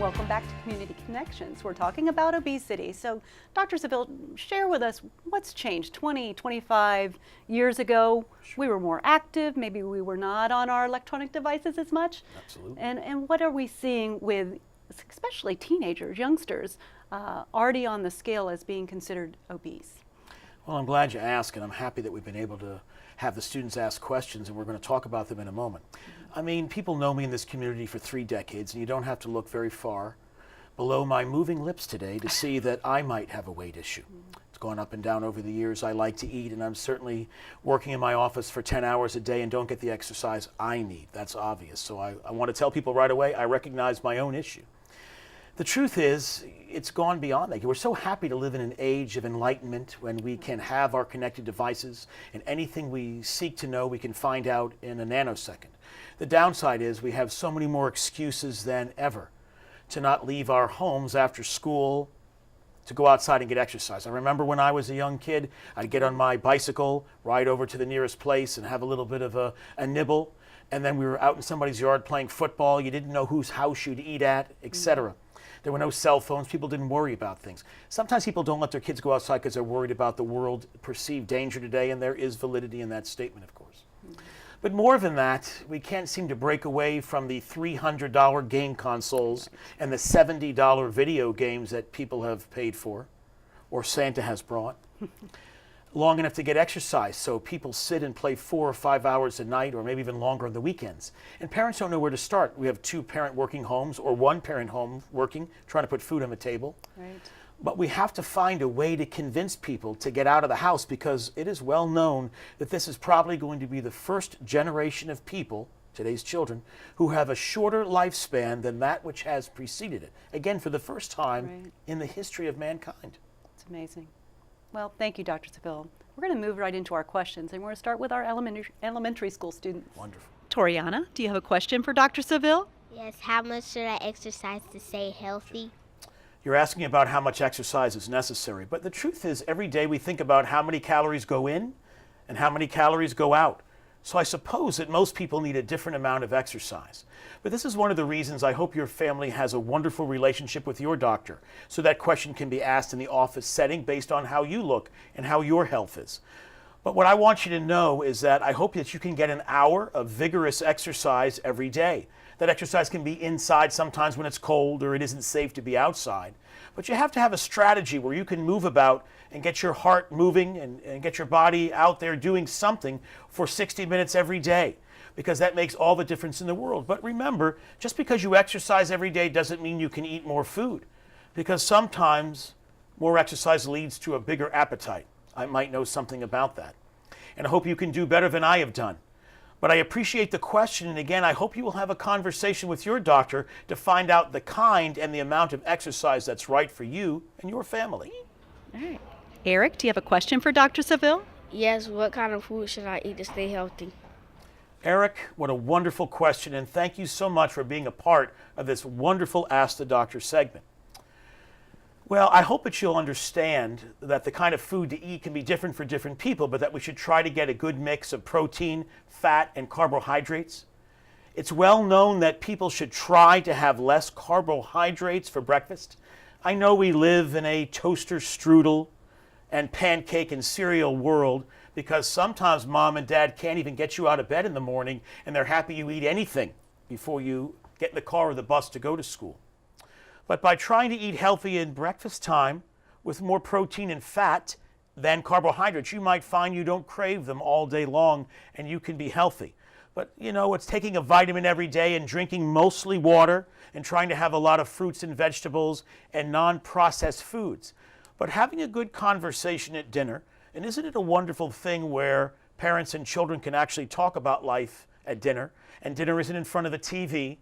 welcome back to Community Connections. We're talking about obesity. So, Dr. Savel, share with us what's changed 20, 25 years ago. We were more active, maybe we were not on our electronic devices as much. Absolutely. And what are we seeing with especially teenagers, youngsters, already on the scale as being considered obese? Well, I'm glad you asked, and I'm happy that we've been able to have the students ask questions, and we're going to talk about them in a moment. I mean, people know me in this community for 3 decades, and you don't have to look very far below my moving lips today to see that I might have a weight issue. It's gone up and down over the years. I like to eat, and I'm certainly working in my office for 10 hours a day and don't get the exercise I need. That's obvious. So I want to tell people right away, I recognize my own issue. The truth is, it's gone beyond that. We're so happy to live in an age of enlightenment when we can have our connected devices, and anything we seek to know we can find out in a nanosecond. The downside is we have so many more excuses than ever to not leave our homes after school to go outside and get exercise. I remember when I was a young kid, I'd get on my bicycle, ride over to the nearest place and have a little bit of a nibble, and then we were out in somebody's yard playing football. You didn't know whose house you'd eat at, etc. There were no cell phones. People didn't worry about things. Sometimes people don't let their kids go outside because they're worried about the world perceived danger today, and there is validity in that statement, of course. But more than that, we can't seem to break away from the $300 game consoles and the $70 video games that people have paid for, or Santa has brought, long enough to get exercise. So people sit and play 4 or 5 hours a night, or maybe even longer on the weekends. And parents don't know where to start. We have 2-parent working homes, or 1-parent home working, trying to put food on the table. Right. But we have to find a way to convince people to get out of the house, because it is well known that this is probably going to be the first generation of people, today's children, who have a shorter lifespan than that which has preceded it. Again, for the first time in the history of mankind. It's amazing. Well, thank you, Dr. Savel. We're going to move right into our questions, and we're going to start with our elementary school students. Wonderful. Toriana, do you have a question for Dr. Savel? Yes, how much should I exercise to stay healthy? You're asking about how much exercise is necessary, but the truth is every day we think about how many calories go in and how many calories go out. So I suppose that most people need a different amount of exercise. But this is one of the reasons I hope your family has a wonderful relationship with your doctor, so that question can be asked in the office setting based on how you look and how your health is. But what I want you to know is that I hope that you can get an hour of vigorous exercise every day. That exercise can be inside sometimes when it's cold or it isn't safe to be outside. But you have to have a strategy where you can move about and get your heart moving and get your body out there doing something for 60 minutes every day, because that makes all the difference in the world. But remember, just because you exercise every day doesn't mean you can eat more food, because sometimes more exercise leads to a bigger appetite. I might know something about that. And I hope you can do better than I have done. But I appreciate the question, and again, I hope you will have a conversation with your doctor to find out the kind and the amount of exercise that's right for you and your family. All right. Eric, do you have a question for Dr. Savel? Yes, what kind of food should I eat to stay healthy? Eric, what a wonderful question, and thank you so much for being a part of this wonderful Ask the Doctor segment. Well, I hope that you'll understand that the kind of food to eat can be different for different people, but that we should try to get a good mix of protein, fat, and carbohydrates. It's well known that people should try to have less carbohydrates for breakfast. I know we live in a toaster strudel and pancake and cereal world, because sometimes mom and dad can't even get you out of bed in the morning, and they're happy you eat anything before you get in the car or the bus to go to school. But by trying to eat healthy in breakfast time with more protein and fat than carbohydrates, you might find you don't crave them all day long and you can be healthy. But you know, it's taking a vitamin every day and drinking mostly water and trying to have a lot of fruits and vegetables and non-processed foods. But having a good conversation at dinner, and isn't it a wonderful thing where parents and children can actually talk about life at dinner, and dinner isn't in front of the TV,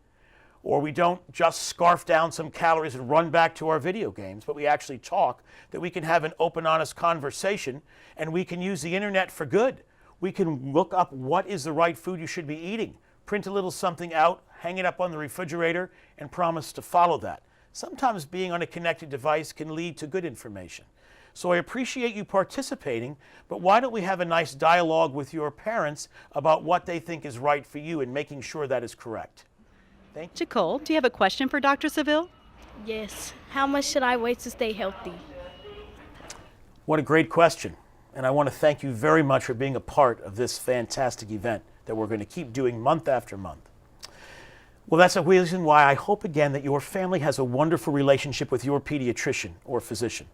or we don't just scarf down some calories and run back to our video games, but we actually talk, that we can have an open, honest conversation, and we can use the internet for good. We can look up what is the right food you should be eating, print a little something out, hang it up on the refrigerator, and promise to follow that. Sometimes being on a connected device can lead to good information. So I appreciate you participating, but why don't we have a nice dialogue with your parents about what they think is right for you and making sure that is correct. Thank you. Nicole, do you have a question for Dr. Savel? Yes. How much should I weigh to stay healthy? What a great question. And I want to thank you very much for being a part of this fantastic event that we're going to keep doing month after month. Well, that's a reason why I hope again that your family has a wonderful relationship with your pediatrician or physician.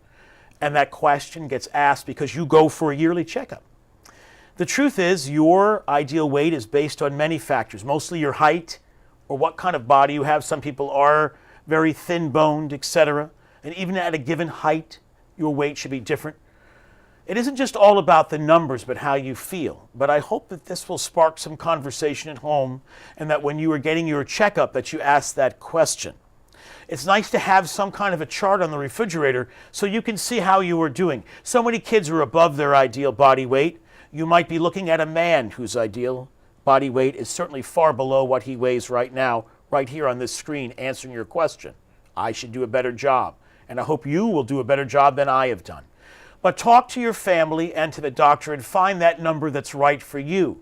And that question gets asked because you go for a yearly checkup. The truth is, your ideal weight is based on many factors, mostly your height or what kind of body you have. Some people are very thin-boned, etc. And even at a given height, your weight should be different. It isn't just all about the numbers, but how you feel. But I hope that this will spark some conversation at home, and that when you are getting your checkup, that you ask that question. It's nice to have some kind of a chart on the refrigerator so you can see how you are doing. So many kids are above their ideal body weight. You might be looking at a man whose ideal body weight is certainly far below what he weighs right now, right here on this screen, answering your question. I should do a better job, and I hope you will do a better job than I have done. But talk to your family and to the doctor and find that number that's right for you.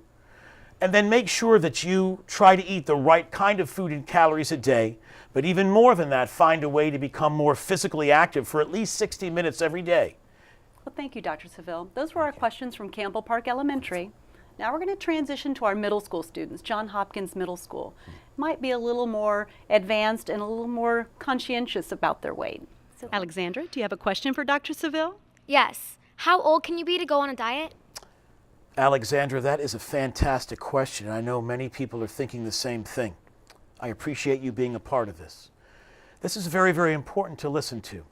And then make sure that you try to eat the right kind of food and calories a day. But even more than that, find a way to become more physically active for at least 60 minutes every day. Well, thank you, Dr. Savel. Those were our questions from Campbell Park Elementary. Now we're going to transition to our middle school students, John Hopkins Middle School. Might be a little more advanced and a little more conscientious about their weight. So, Alexandra, do you have a question for Dr. Savel? Yes. How old can you be to go on a diet? Alexandra, that is a fantastic question. I know many people are thinking the same thing. I appreciate you being a part of this. This is very, very important to listen to.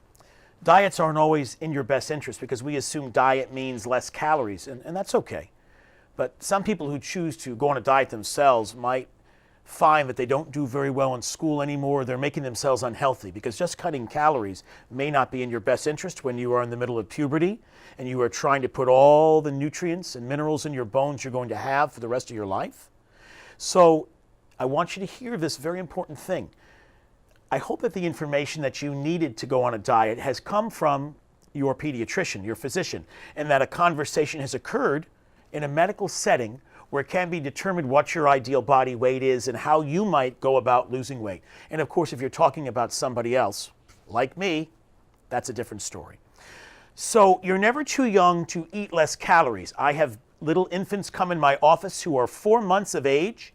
Diets aren't always in your best interest because we assume diet means less calories, and that's okay. But some people who choose to go on a diet themselves might find that they don't do very well in school anymore. They're making themselves unhealthy because just cutting calories may not be in your best interest when you are in the middle of puberty and you are trying to put all the nutrients and minerals in your bones you're going to have for the rest of your life. So I want you to hear this very important thing. I hope that the information that you needed to go on a diet has come from your pediatrician, your physician, and that a conversation has occurred in a medical setting where it can be determined what your ideal body weight is and how you might go about losing weight. And of course, if you're talking about somebody else, like me, that's a different story. So you're never too young to eat less calories. I have little infants come in my office who are 4 months of age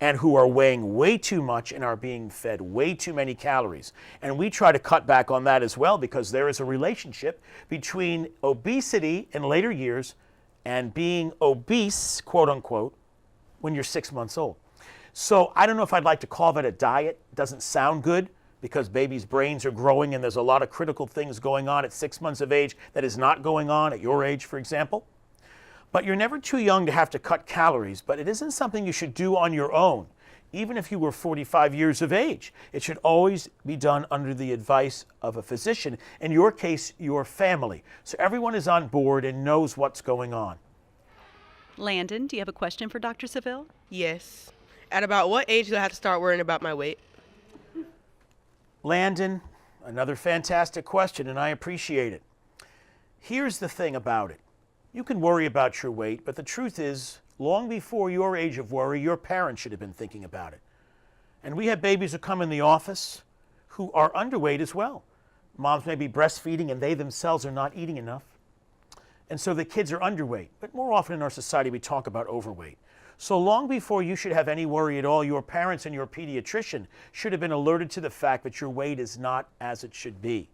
and who are weighing way too much and are being fed way too many calories. And we try to cut back on that as well because there is a relationship between obesity in later years and being obese, quote unquote, when you're 6 months old. So I don't know if I'd like to call that a diet. It doesn't sound good because babies' brains are growing and there's a lot of critical things going on at 6 months of age that is not going on at your age, for example. But you're never too young to have to cut calories, but it isn't something you should do on your own. Even if you were 45 years of age, it should always be done under the advice of a physician, in your case, your family. So everyone is on board and knows what's going on. Landon, do you have a question for Dr. Savel? Yes. At about what age do I have to start worrying about my weight? Landon, another fantastic question, and I appreciate it. Here's the thing about it. You can worry about your weight, but the truth is, long before your age of worry, your parents should have been thinking about it. And we have babies who come in the office who are underweight as well. Moms may be breastfeeding and they themselves are not eating enough. And so the kids are underweight. But more often in our society, we talk about overweight. So long before you should have any worry at all, your parents and your pediatrician should have been alerted to the fact that your weight is not as it should be.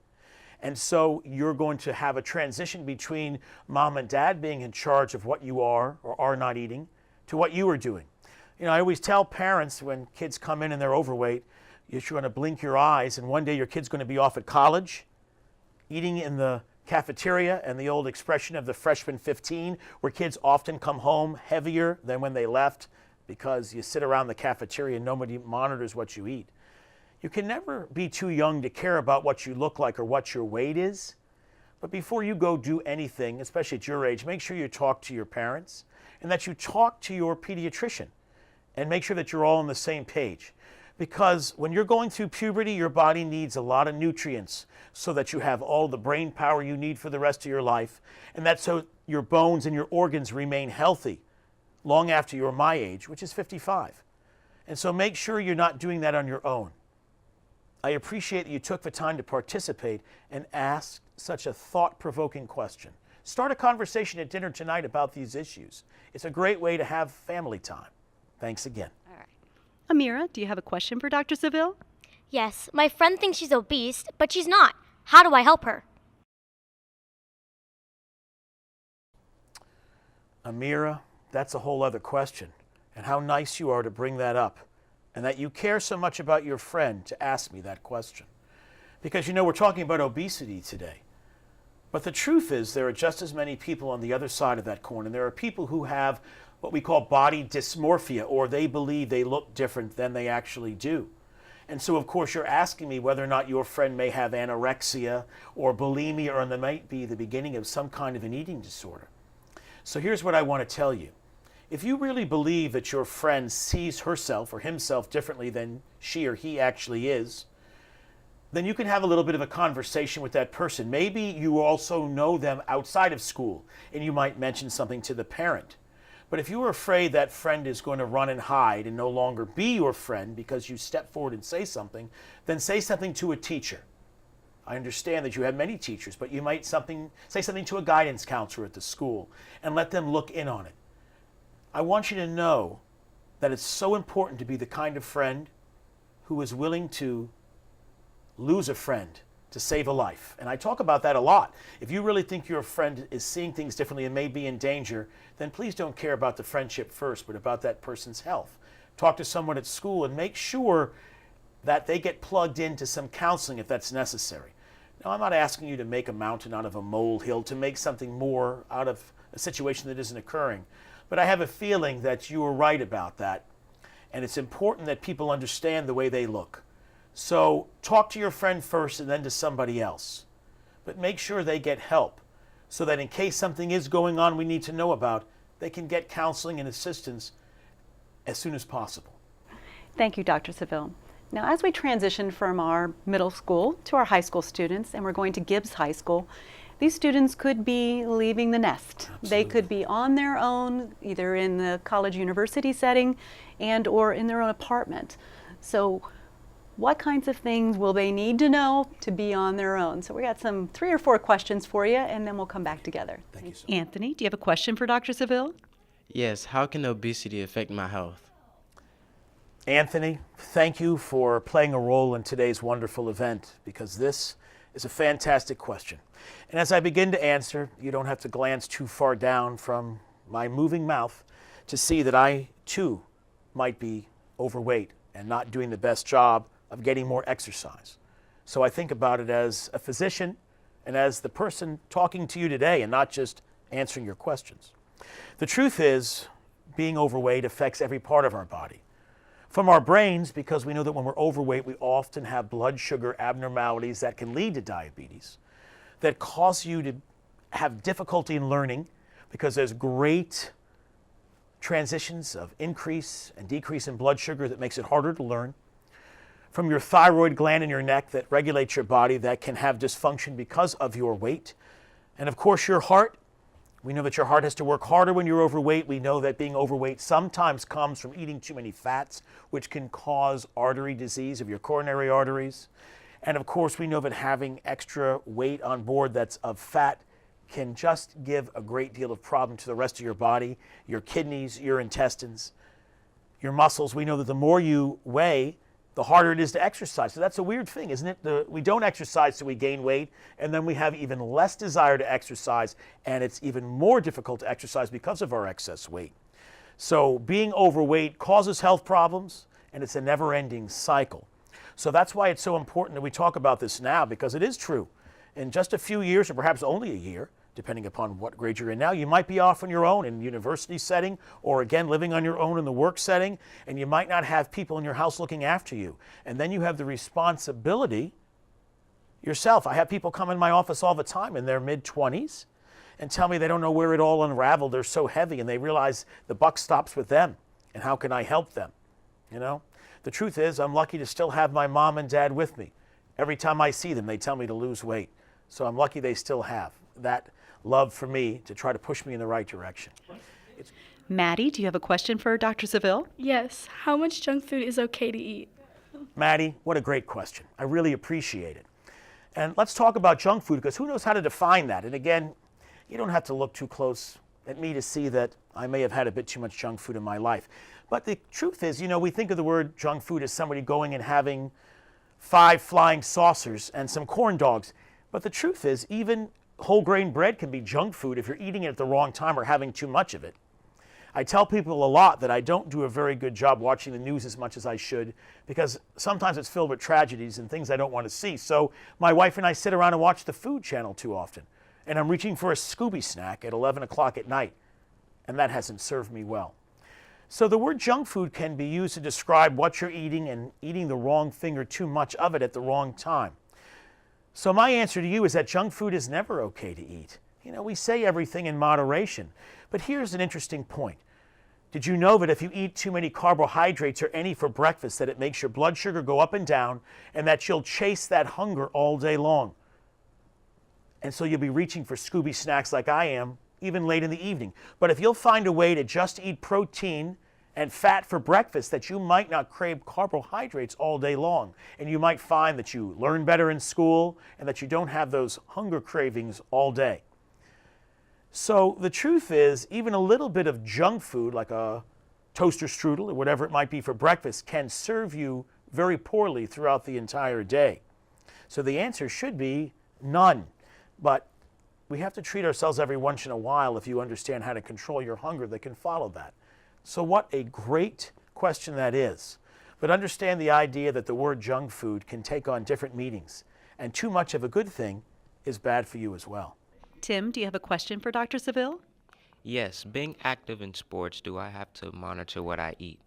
And so you're going to have a transition between mom and dad being in charge of what you are or are not eating to what you are doing. You know, I always tell parents when kids come in and they're overweight, you're going to blink your eyes and one day your kid's going to be off at college, eating in the cafeteria, and the old expression of the freshman 15, where kids often come home heavier than when they left because you sit around the cafeteria and nobody monitors what you eat. You can never be too young to care about what you look like or what your weight is. But before you go do anything, especially at your age, make sure you talk to your parents and that you talk to your pediatrician and make sure that you're all on the same page. Because when you're going through puberty, your body needs a lot of nutrients so that you have all the brain power you need for the rest of your life, and that's so your bones and your organs remain healthy long after you're my age, which is 55. And so make sure you're not doing that on your own. I appreciate that you took the time to participate and ask such a thought-provoking question. Start a conversation at dinner tonight about these issues. It's a great way to have family time. Thanks again. All right. Amira, do you have a question for Dr. Savel? Yes, my friend thinks she's obese, but she's not. How do I help her? Amira, that's a whole other question. And how nice you are to bring that up. And that you care so much about your friend to ask me that question. Because you know, we're talking about obesity today. But the truth is there are just as many people on the other side of that coin. And there are people who have what we call body dysmorphia, or they believe they look different than they actually do. And so, of course, you're asking me whether or not your friend may have anorexia or bulimia, or there might be the beginning of some kind of an eating disorder. So here's what I want to tell you. If you really believe that your friend sees herself or himself differently than she or he actually is, then you can have a little bit of a conversation with that person. Maybe you also know them outside of school, and you might mention something to the parent. But if you are afraid that friend is going to run and hide and no longer be your friend because you step forward and say something, then say something to a teacher. I understand that you have many teachers, but you might say something to a guidance counselor at the school and let them look in on it. I want you to know that it's so important to be the kind of friend who is willing to lose a friend to save a life. And I talk about that a lot. If you really think your friend is seeing things differently and may be in danger, then please don't care about the friendship first, but about that person's health. Talk to someone at school and make sure that they get plugged into some counseling if that's necessary. Now, I'm not asking you to make a mountain out of a molehill, to make something more out of a situation that isn't occurring. But I have a feeling that you are right about that. And it's important that people understand the way they look. So talk to your friend first and then to somebody else. But make sure they get help so that in case something is going on we need to know about, they can get counseling and assistance as soon as possible. Thank you, Dr. Savel. Now, as we transition from our middle school to our high school students, and we're going to Gibbs High School, these students could be leaving the nest. Absolutely. They could be on their own, either in the college university setting and or in their own apartment. So what kinds of things will they need to know to be on their own? So we got 3 or 4 questions for you, and then we'll come back together. Thank you so much. Anthony, do you have a question for Dr. Savel? Yes, how can obesity affect my health? Anthony, thank you for playing a role in today's wonderful event, because this is a fantastic question. And as I begin to answer, you don't have to glance too far down from my moving mouth to see that I too might be overweight and not doing the best job of getting more exercise. So I think about it as a physician and as the person talking to you today and not just answering your questions. The truth is, being overweight affects every part of our body. From our brains, because we know that when we're overweight, we often have blood sugar abnormalities that can lead to diabetes, that cause you to have difficulty in learning because there's great transitions of increase and decrease in blood sugar that makes it harder to learn. From your thyroid gland in your neck that regulates your body that can have dysfunction because of your weight. And of course, your heart. We know that your heart has to work harder when you're overweight. We know that being overweight sometimes comes from eating too many fats, which can cause artery disease of your coronary arteries. And of course, we know that having extra weight on board that's of fat can just give a great deal of problem to the rest of your body, your kidneys, your intestines, your muscles. We know that the more you weigh, the harder it is to exercise. So that's a weird thing, isn't it? We don't exercise so we gain weight, and then we have even less desire to exercise, and it's even more difficult to exercise because of our excess weight. So being overweight causes health problems, and it's a never-ending cycle. So that's why it's so important that we talk about this now, because it is true. In just a few years, or perhaps only a year, depending upon what grade you're in now, you might be off on your own in university setting, or again, living on your own in the work setting, and you might not have people in your house looking after you. And then you have the responsibility yourself. I have people come in my office all the time in their mid-20s and tell me they don't know where it all unraveled. They're so heavy, and they realize the buck stops with them. And how can I help them? You know, the truth is I'm lucky to still have my mom and dad with me. Every time I see them, they tell me to lose weight. So I'm lucky they still have that love for me to try to push me in the right direction. Maddie, do you have a question for Dr. Savel? Yes, how much junk food is okay to eat? Maddie, what a great question. I really appreciate it. And let's talk about junk food, because who knows how to define that? And again, you don't have to look too close at me to see that I may have had a bit too much junk food in my life. But the truth is, we think of the word junk food as somebody going and having 5 flying saucers and some corn dogs. But the truth is, even whole grain bread can be junk food if you're eating it at the wrong time or having too much of it. I tell people a lot that I don't do a very good job watching the news as much as I should, because sometimes it's filled with tragedies and things I don't want to see. So my wife and I sit around and watch the Food Channel too often. And I'm reaching for a Scooby snack at 11 o'clock at night, and that hasn't served me well. So the word junk food can be used to describe what you're eating and eating the wrong thing or too much of it at the wrong time. So my answer to you is that junk food is never okay to eat. We say everything in moderation, but here's an interesting point. Did you know that if you eat too many carbohydrates or any for breakfast, that it makes your blood sugar go up and down, and that you'll chase that hunger all day long? And so you'll be reaching for Scooby snacks like I am, even late in the evening. But if you'll find a way to just eat protein and fat for breakfast, that you might not crave carbohydrates all day long. And you might find that you learn better in school and that you don't have those hunger cravings all day. So the truth is, even a little bit of junk food, like a toaster strudel or whatever it might be for breakfast, can serve you very poorly throughout the entire day. So the answer should be none. But we have to treat ourselves every once in a while if you understand how to control your hunger that can follow that. So what a great question that is. But understand the idea that the word junk food can take on different meanings, and too much of a good thing is bad for you as well. Tim, do you have a question for Dr. Savel? Yes, being active in sports, do I have to monitor what I eat?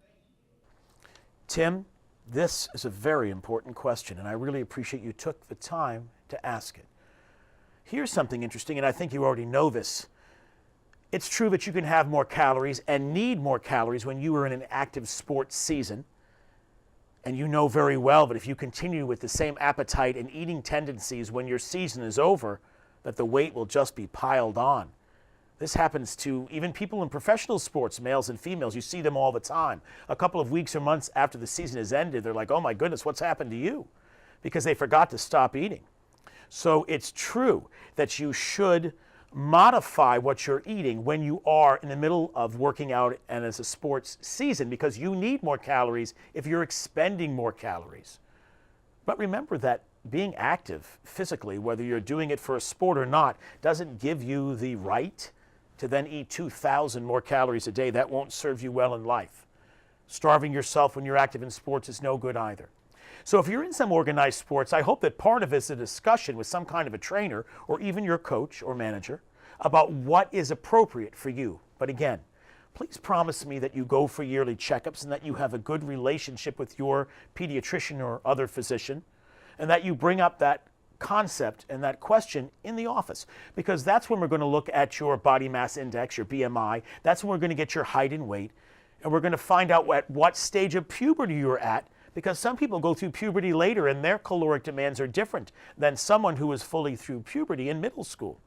Tim, this is a very important question, and I really appreciate you took the time to ask it. Here's something interesting, and I think you already know this. It's true that you can have more calories and need more calories when you are in an active sports season. And you know very well that if you continue with the same appetite and eating tendencies when your season is over, that the weight will just be piled on. This happens to even people in professional sports, males and females. You see them all the time. A couple of weeks or months after the season has ended, they're like, oh my goodness, what's happened to you? Because they forgot to stop eating. So it's true that you should modify what you're eating when you are in the middle of working out and as a sports season, because you need more calories if you're expending more calories. But remember that being active physically, whether you're doing it for a sport or not, doesn't give you the right to then eat 2,000 more calories a day. That won't serve you well in life. Starving yourself when you're active in sports is no good either. So if you're in some organized sports, I hope that part of it is a discussion with some kind of a trainer or even your coach or manager about what is appropriate for you. But again, please promise me that you go for yearly checkups and that you have a good relationship with your pediatrician or other physician, and that you bring up that concept and that question in the office, because that's when we're going to look at your body mass index, your BMI. That's when we're going to get your height and weight, and we're going to find out at what stage of puberty you're at, because some people go through puberty later and their caloric demands are different than someone who is fully through puberty in middle school.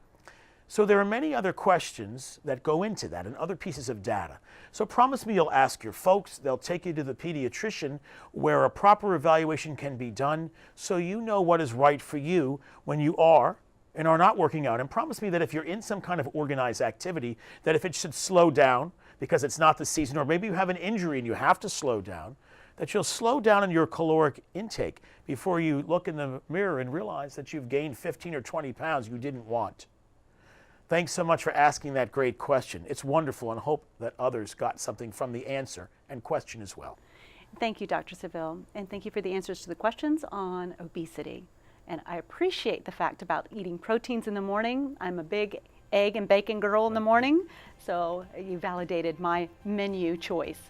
So there are many other questions that go into that and other pieces of data. So promise me you'll ask your folks. They'll take you to the pediatrician where a proper evaluation can be done so you know what is right for you when you are and are not working out. And promise me that if you're in some kind of organized activity, that if it should slow down because it's not the season, or maybe you have an injury and you have to slow down, that you'll slow down in your caloric intake before you look in the mirror and realize that you've gained 15 or 20 pounds you didn't want. Thanks so much for asking that great question. It's wonderful, and hope that others got something from the answer and question as well. Thank you, Dr. Savel, and thank you for the answers to the questions on obesity. And I appreciate the fact about eating proteins in the morning. I'm a big egg and bacon girl in the morning, so you validated my menu choice.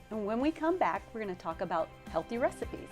And when we come back, we're going to talk about healthy recipes.